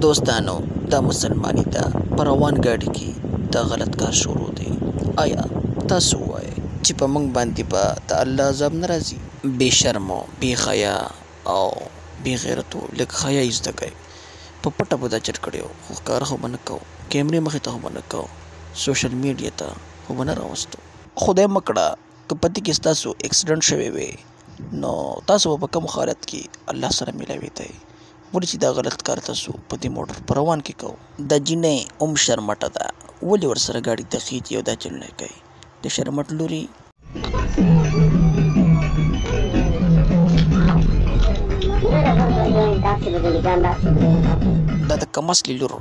دوستانو دا مسلمانی ته په روان ګاډي کې دا غلط کار شروع دی. آیا تاسو وایئ چې په موږ باندې به د الله عذاب نه راځي؟ بې شرمو، بې حیا او بې غیرتو لږ حیا یې زده کړئ. په پټه به دا چټ کړی وو، خو ښکاره خو به نه کوو، کیمرې مخې ته خو به نه کوو، سوشل میډیا ته خو به نه راوستو. خدای مه کړه که په دې کې ستاسو اکسیډنټ شوی وی نو تاسو به په کوم حالت کې الله سره میلاوېدئ؟ ولې چې دا غلط کار تاسو په دې موټر په روان کې کوو. دا جینۍ شرمټه ده، ولې ورسره ګاډي ته خیږي او دا چلونه کوي؟ د شرمټ لوري دا د کم اصلي لور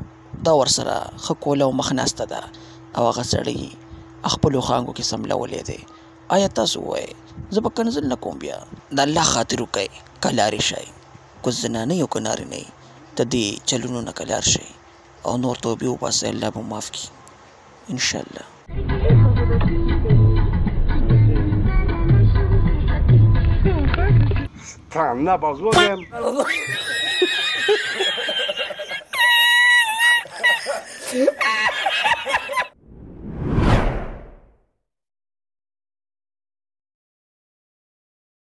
دا ورسره ښه کوله او مخ ناسته ده او هغه سړی خپلو خانګو کې سملولی دی. آیا تاسو وایئ زه به کنځل نه کوم؟ بیا د الله خاطر وکئ، که لارې شئ، که زنانه او که نارینه د دې چلونو نه که لار شئ او نور توبې وباسئ، الله به معاف کړي انشاءالله. Tam na pozwolę.